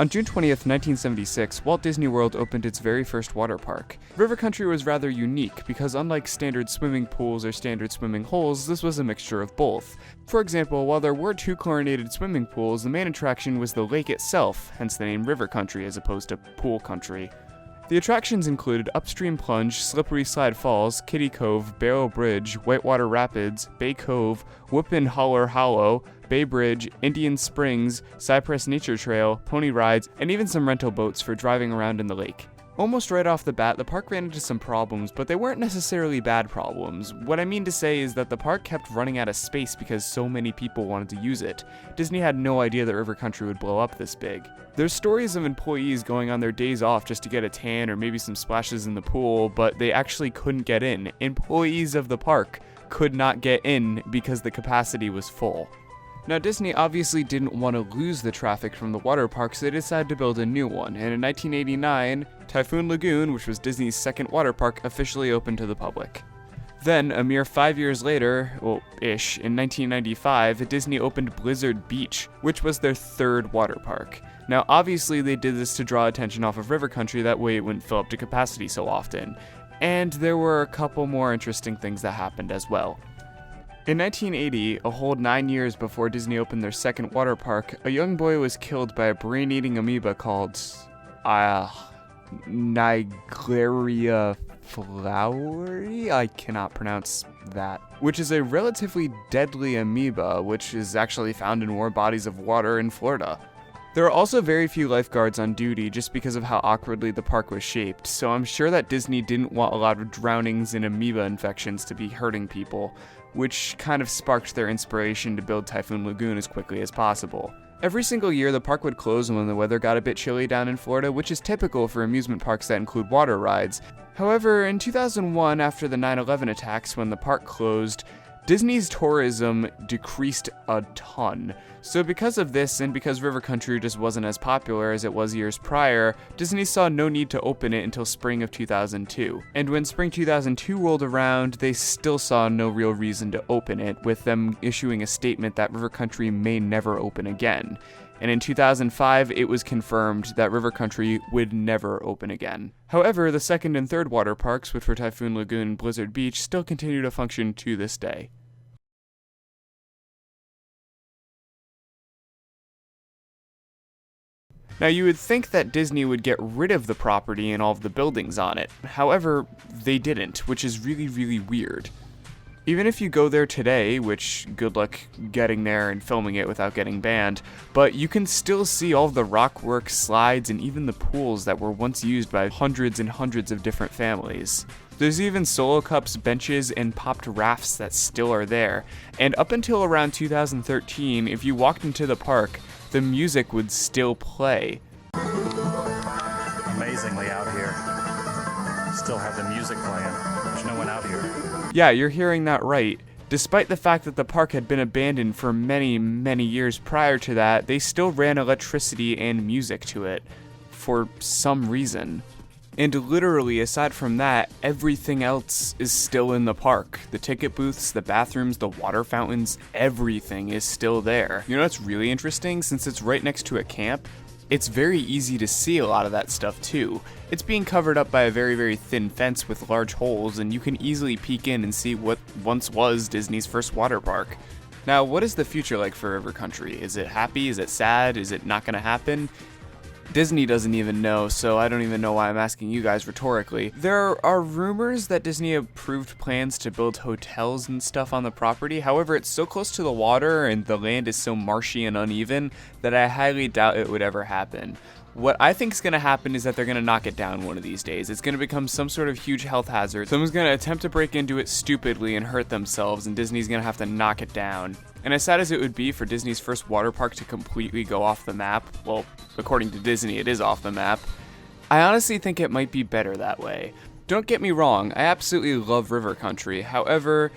On June 20th, 1976, Walt Disney World opened its very first water park. River Country was rather unique because unlike standard swimming pools or standard swimming holes, this was a mixture of both. For example, while there were 2 chlorinated swimming pools, the main attraction was the lake itself, hence the name River Country as opposed to Pool Country. The attractions included Upstream Plunge, Slippery Slide Falls, Kitty Cove, Barrel Bridge, Whitewater Rapids, Bay Cove, Whoopin' Holler Hollow, Bay Bridge, Indian Springs, Cypress Nature Trail, pony rides, and even some rental boats for driving around in the lake. Almost right off the bat, the park ran into some problems, but they weren't necessarily bad problems. What I mean to say is that the park kept running out of space because so many people wanted to use it. Disney had no idea that River Country would blow up this big. There's stories of employees going on their days off just to get a tan or maybe some splashes in the pool, but they actually couldn't get in. Employees of the park could not get in because the capacity was full. Now, Disney obviously didn't want to lose the traffic from the water park, so they decided to build a new one, and in 1989, Typhoon Lagoon, which was Disney's second water park, officially opened to the public. Then, a mere 5 years later, in 1995, Disney opened Blizzard Beach, which was their third water park. Now, obviously, they did this to draw attention off of River Country, that way it wouldn't fill up to capacity so often. And there were a couple more interesting things that happened as well. In 1980, a whole 9 years before Disney opened their second water park, a young boy was killed by a brain-eating amoeba called Naegleria floweri? I cannot pronounce that. Which is a relatively deadly amoeba, which is actually found in warm bodies of water in Florida. There are also very few lifeguards on duty just because of how awkwardly the park was shaped, so I'm sure that Disney didn't want a lot of drownings and amoeba infections to be hurting people, which kind of sparked their inspiration to build Typhoon Lagoon as quickly as possible. Every single year, the park would close when the weather got a bit chilly down in Florida, which is typical for amusement parks that include water rides. However, in 2001, after the 9/11 attacks when the park closed, Disney's tourism decreased a ton. So because of this, and because River Country just wasn't as popular as it was years prior, Disney saw no need to open it until spring of 2002. And when spring 2002 rolled around, they still saw no real reason to open it, with them issuing a statement that River Country may never open again. And in 2005, it was confirmed that River Country would never open again. However, the second and third water parks, which were Typhoon Lagoon and Blizzard Beach, still continue to function to this day. Now, you would think that Disney would get rid of the property and all of the buildings on it. However, they didn't, which is really, really weird. Even if you go there today, which good luck getting there and filming it without getting banned, but you can still see all of the rockwork, slides, and even the pools that were once used by hundreds and hundreds of different families. There's even solo cups, benches, and popped rafts that still are there. And up until around 2013, if you walked into the park, the music would still play. Amazingly out here. Still have the music playing. There's no one out here. Yeah, you're hearing that right. Despite the fact that the park had been abandoned for many, many years prior to that, they still ran electricity and music to it. For some reason. And literally, aside from that, everything else is still in the park. The ticket booths, the bathrooms, the water fountains, everything is still there. You know what's really interesting? Since it's right next to a camp, it's very easy to see a lot of that stuff too. It's being covered up by a very, very thin fence with large holes, and you can easily peek in and see what once was Disney's first water park. Now, what is the future like for River Country? Is it happy? Is it sad? Is it not going to happen? Disney doesn't even know, so I don't even know why I'm asking you guys rhetorically. There are rumors that Disney approved plans to build hotels and stuff on the property. However, it's so close to the water and the land is so marshy and uneven that I highly doubt it would ever happen. What I think is going to happen is that they're going to knock it down one of these days. It's going to become some sort of huge health hazard. Someone's going to attempt to break into it stupidly and hurt themselves, and Disney's going to have to knock it down. And as sad as it would be for Disney's first water park to completely go off the map, well, according to Disney, it is off the map, I honestly think it might be better that way. Don't get me wrong, I absolutely love River Country. However,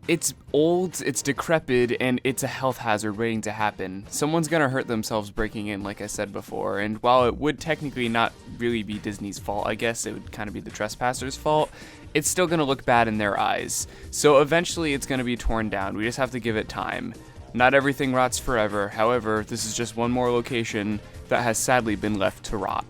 it's old, it's decrepit, and it's a health hazard waiting to happen. Someone's gonna hurt themselves breaking in, like I said before, and while it would technically not really be Disney's fault, I guess it would kind of be the trespassers' fault, it's still gonna look bad in their eyes. So eventually it's gonna be torn down, we just have to give it time. Not everything rots forever, however, this is just one more location that has sadly been left to rot.